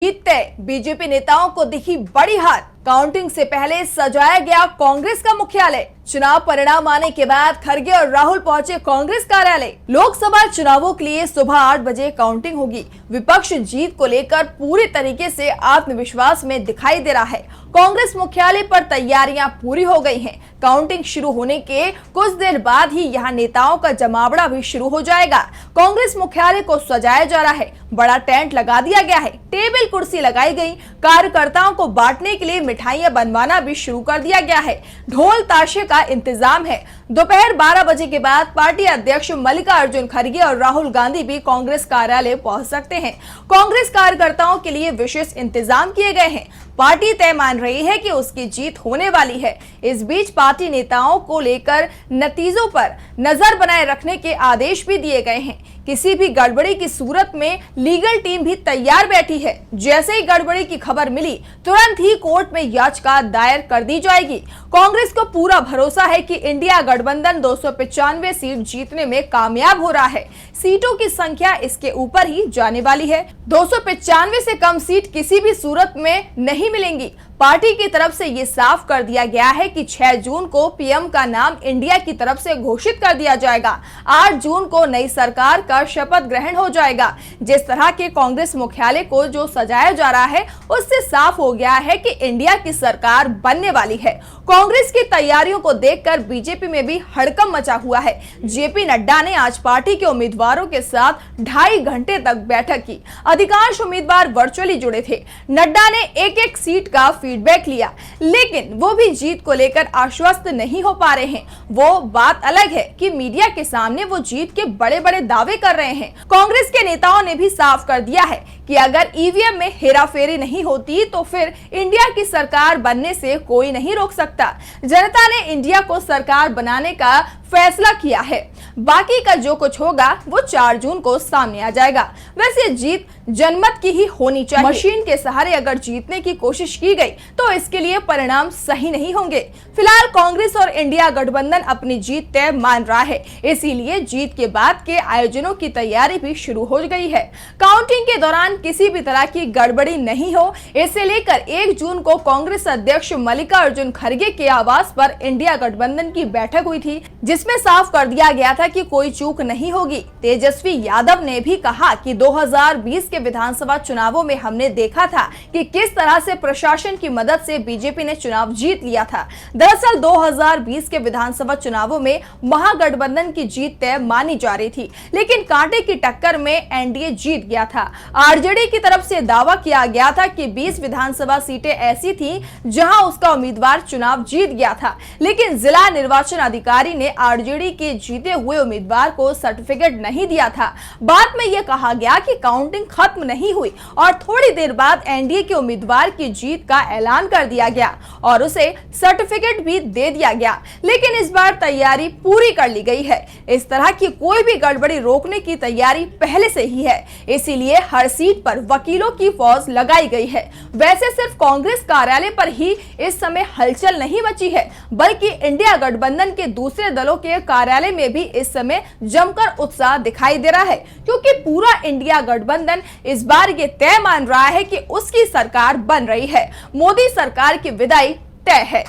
जीत तय, बीजेपी नेताओं को दिखी बड़ी हार। काउंटिंग से पहले सजाया गया कांग्रेस का मुख्यालय। चुनाव परिणाम आने के बाद खड़गे और राहुल पहुंचे कांग्रेस कार्यालय। लोकसभा चुनावों के लिए सुबह 8 बजे काउंटिंग होगी। विपक्ष जीत को लेकर पूरी तरीके से आत्मविश्वास में दिखाई दे रहा है। कांग्रेस मुख्यालय पर तैयारियां पूरी हो गई हैं। काउंटिंग शुरू होने के कुछ देर बाद ही यहां नेताओं का जमावड़ा भी शुरू हो जाएगा। कांग्रेस मुख्यालय को सजाया जा रहा है। बड़ा टेंट लगा दिया गया है। टेबल कुर्सी लगाई गई। कार्यकर्ताओं को बांटने के लिए मिठाइयां बनवाना भी शुरू कर दिया गया है। ढोल ताशे का इंतजाम है। दोपहर 12 बजे के बाद पार्टी अध्यक्ष मल्लिकार्जुन खड़गे और राहुल गांधी भी कांग्रेस कार्यालय पहुंच सकते हैं। कांग्रेस कार्यकर्ताओं के लिए विशेष इंतजाम किए गए हैं। पार्टी तय मान रही है कि उसकी जीत होने वाली है। इस बीच पार्टी नेताओं को लेकर नतीजों पर नजर बनाए रखने के आदेश भी दिए गए हैं। किसी भी गड़बड़ी की सूरत में लीगल टीम भी तैयार बैठी है। जैसे ही गड़बड़ी की खबर मिली, तुरंत ही कोर्ट में याचिका दायर कर दी जाएगी। कांग्रेस को पूरा भरोसा है कि इंडिया गठबंधन 295 सीट जीतने में कामयाब हो रहा है। सीटों की संख्या इसके ऊपर ही जाने वाली है। 295 से कम सीट किसी भी सूरत में नहीं मिलेंगी। पार्टी की तरफ से ये साफ कर दिया गया है कि 6 जून को पीएम का नाम इंडिया की तरफ से घोषित कर दिया जाएगा। 8 जून को नई सरकार का शपथ ग्रहण हो जाएगा। जिस तरह के कांग्रेस मुख्यालय को जो सजाया जा रहा है, उससे साफ हो गया है कि इंडिया की सरकार बनने वाली है। कांग्रेस की तैयारियों को देखकर बीजेपी में भी हड़कंप मचा हुआ है। जेपी नड्डा ने आज पार्टी के उम्मीदवारों के साथ 2.5 घंटे तक बैठक की। अधिकांश उम्मीदवार वर्चुअली जुड़े थे। नड्डा ने एक सीट का फीडबैक लिया, लेकिन वो भी जीत को लेकर आश्वस्त नहीं हो पा रहे हैं। वो बात अलग है कि मीडिया के सामने वो जीत के बड़े बड़े दावे कर रहे हैं। कांग्रेस के नेताओं ने भी साफ कर दिया है कि अगर ईवीएम में हेराफेरी नहीं होती तो फिर इंडिया की सरकार बनने से कोई नहीं रोक सकता। जनता ने इंडिया को सरकार बनाने का फैसला किया है। बाकी का जो कुछ होगा वो 4 जून को सामने आ जाएगा। वैसे जीत जनमत की ही होनी चाहिए। मशीन के सहारे अगर जीतने की कोशिश की गई तो इसके लिए परिणाम सही नहीं होंगे। फिलहाल कांग्रेस और इंडिया गठबंधन अपनी जीत तय मान रहा है, इसीलिए जीत के बाद के आयोजनों की तैयारी भी शुरू हो गई है। काउंटिंग के दौरान किसी भी तरह की गड़बड़ी नहीं हो, इसे लेकर 1 जून को कांग्रेस अध्यक्ष मल्लिकार्जुन खड़गे के आवास पर इंडिया गठबंधन की बैठक हुई थी, जिसमें साफ कर दिया गया था कि कोई चूक नहीं होगी। तेजस्वी यादव ने भी कहा कि 2020 के विधानसभा चुनावों में हमने देखा था कि किस तरह से प्रशासन की मदद से बीजेपी ने चुनाव जीत लिया था। दरअसल 2020 के विधानसभा चुनावों में महागठबंधन की जीत तय मानी जा रही थी, लेकिन कांटे की टक्कर में एनडीए जीत गया था। आरजेडी की तरफ से दावा किया गया था कि 20 विधानसभा सीटें ऐसी थी जहां उसका उम्मीदवार चुनाव जीत गया था, लेकिन जिला निर्वाचन अधिकारी ने आरजेडी के जीते हुए उम्मीदवार को सर्टिफिकेट नहीं दिया था। बाद में यह कहा गया कि काउंटिंग खत्म नहीं हुई और थोड़ी देर बाद एनडीए के उम्मीदवार की जीत का ऐलान कर दिया गया और उसे सर्टिफिकेट भी दे दिया गया। लेकिन इस बार तैयारी पूरी कर ली गई है। इस तरह की कोई भी गड़बड़ी रोकने की तैयारी पहले से ही है, इसीलिए हर सीट पर वकीलों की फौज लगाई गई है। वैसे सिर्फ कांग्रेस कार्यालय पर ही इस समय हलचल नहीं मची है, बल्कि इंडिया गठबंधन के दूसरे दलों के कार्यालय में भी इस समय जमकर उत्साह दिखाई दे रहा है, क्योंकि पूरा इंडिया गठबंधन इस बार ये तय मान रहा है कि उसकी सरकार बन रही है। मोदी सरकार की विदाई तय है।